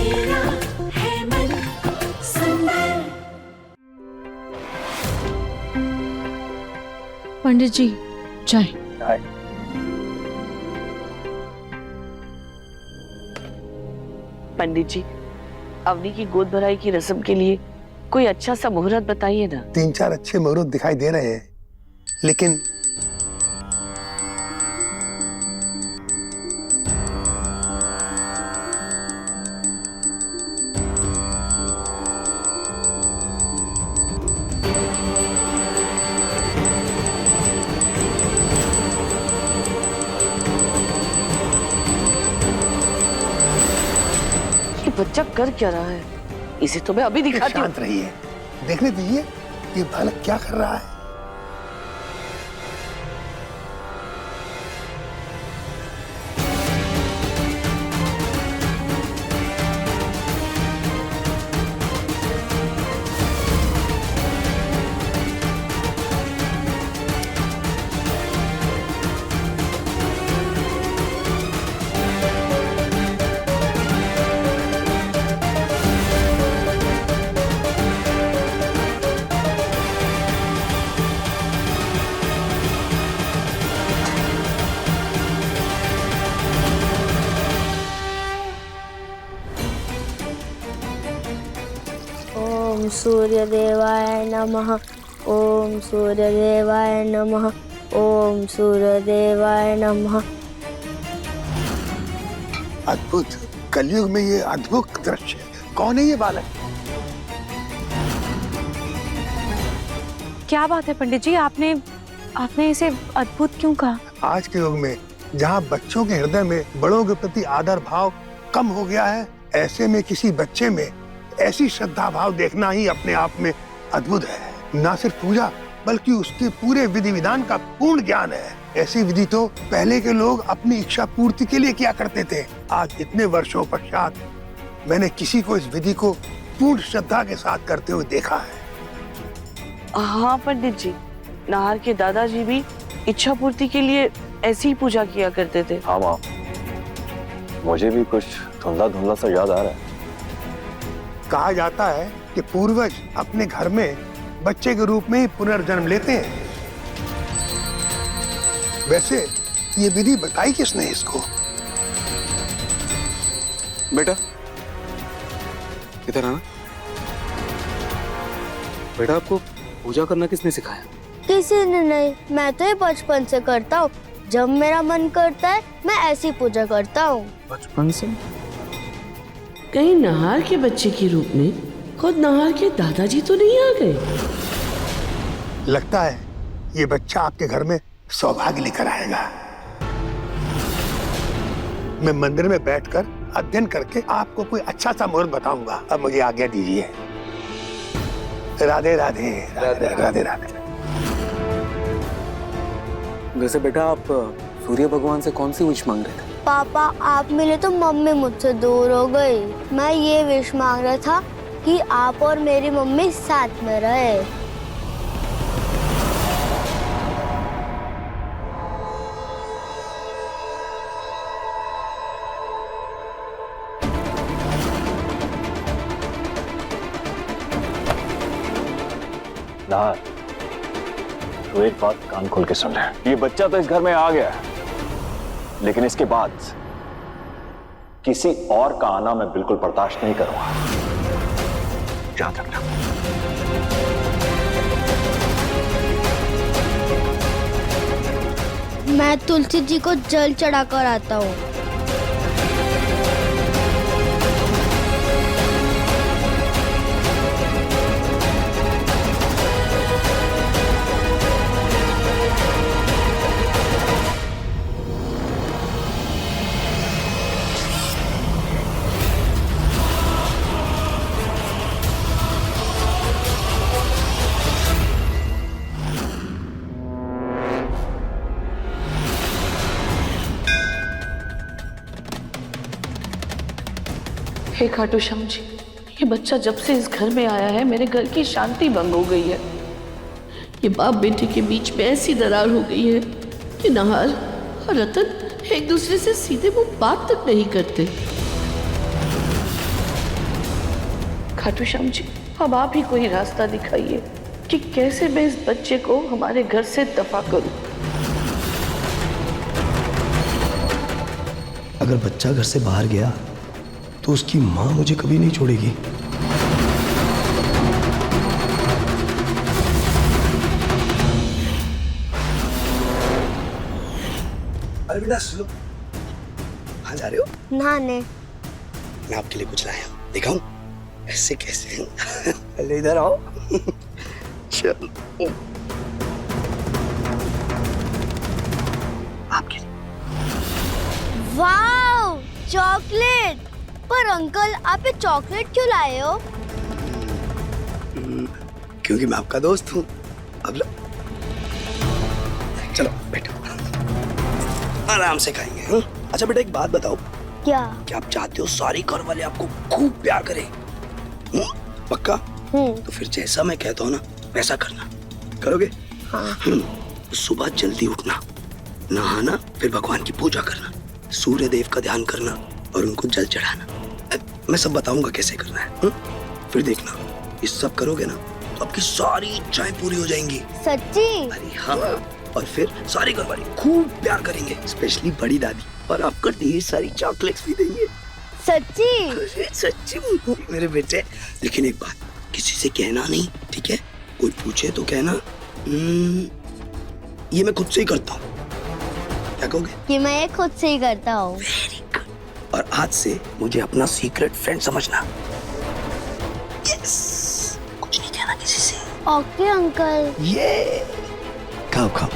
मेरा है मन सुंदर। पंडित जी चाय। पंडित जी, अवनी की गोद भराई की रस्म के लिए कोई अच्छा सा मुहूर्त बताइए ना। 3-4 अच्छे मुहूर्त दिखाई दे रहे हैं, लेकिन ये बच्चा कर क्या रहा है? इसे तो मैं अभी दिखाती हूँ। शांत रहिए, देखने दीजिए ये बालक क्या कर रहा है। ओम सूर्यदेवाय नमः। ओम सूर्यदेवाय नमः। ओम सूर्यदेवाय नमः। अद्भुत, कलयुग में ये अद्भुत दृश्य। कौन है ये बालक? क्या बात है पंडित जी, आपने इसे अद्भुत क्यों कहा? आज के युग में जहाँ बच्चों के हृदय में बड़ों के प्रति आदर भाव कम हो गया है, ऐसे में किसी बच्चे में ऐसी श्रद्धा भाव देखना ही अपने आप में अद्भुत है। ना सिर्फ पूजा बल्कि उसके पूरे विधि विधान का पूर्ण ज्ञान है। ऐसी विधि तो पहले के लोग अपनी इच्छा पूर्ति के लिए किया करते थे। आज इतने वर्षों पश्चात मैंने किसी को इस विधि को पूर्ण श्रद्धा के साथ करते हुए देखा है। हाँ पंडित जी, नाहर के दादाजी भी इच्छा पूर्ति के लिए ऐसी ही पूजा किया करते थे। हाँ माँ, मुझे भी कुछ धुंधला धुंधला सा याद आ रहा है। कहा जाता है कि पूर्वज अपने घर में बच्चे के रूप में ही पुनर्जन्म लेते हैं। वैसे ये विधि बताई किसने इसको? बेटा इधर आना। बेटा आपको पूजा करना किसने सिखाया? किसी ने नहीं, मैं तो ये बचपन से करता हूँ। जब मेरा मन करता है मैं ऐसी पूजा करता हूँ। बचपन से? कहीं नाहर के बच्चे के रूप में खुद नाहर के दादाजी तो नहीं आ गए? लगता है ये बच्चा आपके घर में सौभाग्य लेकर आएगा। मैं मंदिर में बैठकर अध्ययन करके आपको कोई अच्छा सा मुहूर्त बताऊंगा। अब मुझे आज्ञा दीजिए। राधे राधे राधे राधे राधे। वैसे बेटा आप सूर्य भगवान से कौन सी विश मांग रहे थे? पापा आप मिले तो मम्मी मुझसे दूर हो गई। मैं ये विश मांग रहा था कि आप और मेरी मम्मी साथ में रहे। नाहर, तू एक बात कान खोल के सुन ले। ये बच्चा तो इस घर में आ गया है, लेकिन इसके बाद किसी और का आना मैं बिल्कुल बर्दाश्त नहीं करूंगा। ध्यान रखना। मैं तुलसी जी को जल चढ़ाकर आता हूँ। हे खाटू श्याम जी, ये बच्चा जब से इस घर में आया है मेरे घर की शांति भंग हो गई है। ये बाप बेटे के बीच में ऐसी दरार हो गई है कि नाहर और रतन एक दूसरे से सीधे मुंह बात तक नहीं करते। खाटू श्याम जी, अब आप ही कोई रास्ता दिखाइए कि कैसे मैं इस बच्चे को हमारे घर से दफा करूं। अगर बच्चा घर से बाहर गया तो उसकी माँ मुझे कभी नहीं छोड़ेगी। अरे बेटा सुनो, कहाँ जा रहे हो? नहाने। मैं आपके लिए कुछ लाया हूँ, दिखाऊं? ऐसे कैसे? पहले इधर आओ। चलो आपके लिए। Wow, chocolate. पर अंकल, आप ये चॉकलेट क्यों लाए हो? क्योंकि मैं आपका दोस्त हूँ। अब लो, चलो बैठो, आराम से खाएंगे। अच्छा बेटा एक बात बताओ, क्या? क्या आप चाहते हो सारी घर वाले आपको खूब प्यार करें? पक्का? तो फिर जैसा मैं कहता हूँ ना वैसा करना, करोगे? हाँ। सुबह जल्दी उठना, नहाना, फिर भगवान की पूजा करना, सूर्य देव का ध्यान करना और उनको जल चढ़ाना। मैं सब बताऊंगा कैसे करना है। फिर देखना, ये सब करोगे ना तो आपकी सारी इच्छाएं पूरी हो जाएंगी। सच्ची? अरे हाँ, और फिर सारे घर वाले खूब प्यार करेंगे, स्पेशली बड़ी दादी, और आपको ढेर सारी चॉकलेट्स भी देंगे। सच्ची? सच्ची मेरे बेटे। लेकिन एक बात, किसी से कहना नहीं, ठीक है? कोई पूछे तो कहना ये मैं खुद से ही करता हूँ। क्या कहोगे? कि मैं ये खुद से ही करता हूँ। Very good. और आज से मुझे अपना सीक्रेट फ्रेंड समझना। यस, कुछ नहीं कहना किसी से। Okay uncle. ये खाओ खाओ।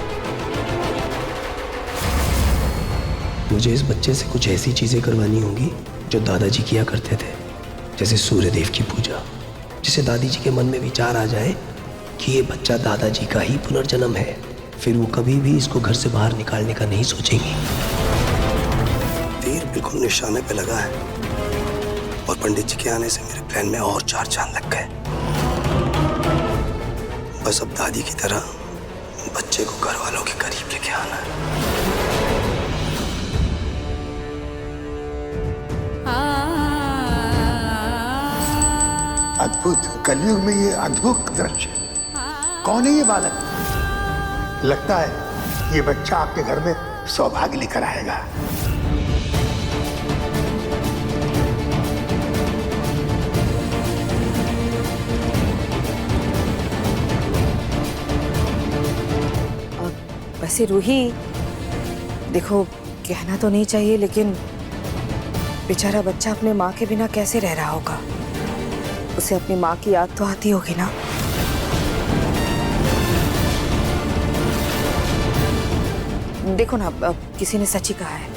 मुझे इस बच्चे से कुछ ऐसी चीजें करवानी होंगी जो दादाजी किया करते थे, जैसे सूर्य देव की पूजा, जिसे दादी जी के मन में विचार आ जाए कि ये बच्चा दादाजी का ही पुनर्जन्म है, फिर वो कभी भी इसको घर से बाहर निकालने का नहीं सोचेंगी। तीर बिल्कुल निशाने पे लगा है और पंडित जी के आने से मेरे प्लान में और 4 चांद लग गए। बस अब दादी की तरह बच्चे को घर वालों के करीब लेके आना है। अद्भुत, कलयुग में ये अद्भुत दृश्य। कौन है ये बालक? लगता है ये बच्चा आपके घर में सौभाग्य लेकर आएगा। वैसे रूही, देखो कहना तो नहीं चाहिए, लेकिन बेचारा बच्चा अपने माँ के बिना कैसे रह रहा होगा। उसे अपनी माँ की याद तो आती होगी ना। देखो ना, किसी ने सच ही कहा है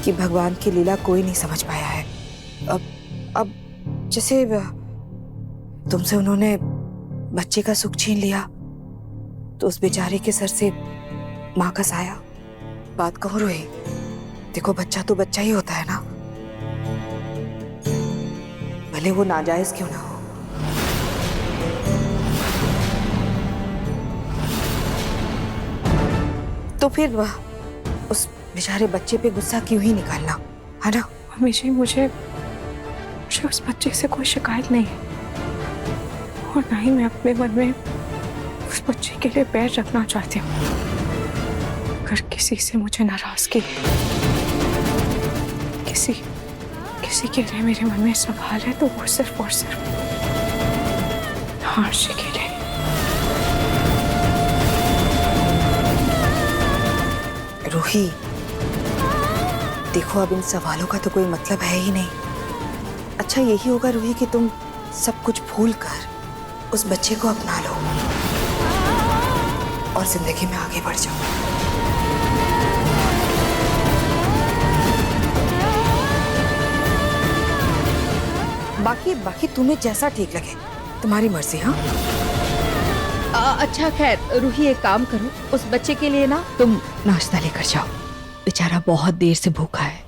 कि भगवान की लीला कोई नहीं समझ पाया है। अब जैसे तुमसे उन्होंने बच्चे का सुख छीन लिया तो उस बेचारे के सर से माँ का साया। बात कहो रोही, देखो बच्चा तो बच्चा ही होता है ना, भले वो नाजायज क्यों ना हो। तो फिर उस बेचारे बच्चे पे गुस्सा क्यों ही निकालना, है ना? हमेशा मुझे उस बच्चे से कोई शिकायत नहीं है, और ना ही मैं अपने मन में उस बच्चे के लिए पैर रखना चाहती हूँ। अगर किसी से मुझे नाराजगी, किसी के लिए मेरे मन में सवाल है तो वो सिर्फ और सिर्फ हर्षी के लिए। रूही, देखो अब इन सवालों का तो कोई मतलब है ही नहीं। अच्छा यही होगा रूही कि तुम सब कुछ भूल कर उस बच्चे को अपना लो और जिंदगी में आगे बढ़ जाओ। बाकी तुम्हें जैसा ठीक लगे, तुम्हारी मर्जी। हाँ अच्छा खैर रूही, एक काम करो, उस बच्चे के लिए ना तुम नाश्ता लेकर जाओ, बेचारा बहुत देर से भूखा है।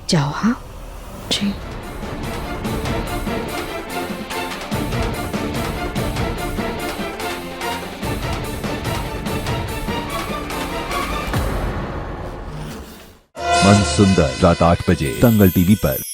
जाओ। हाँ जी। मन सुंदर, रात 8 बजे दंगल टीवी पर।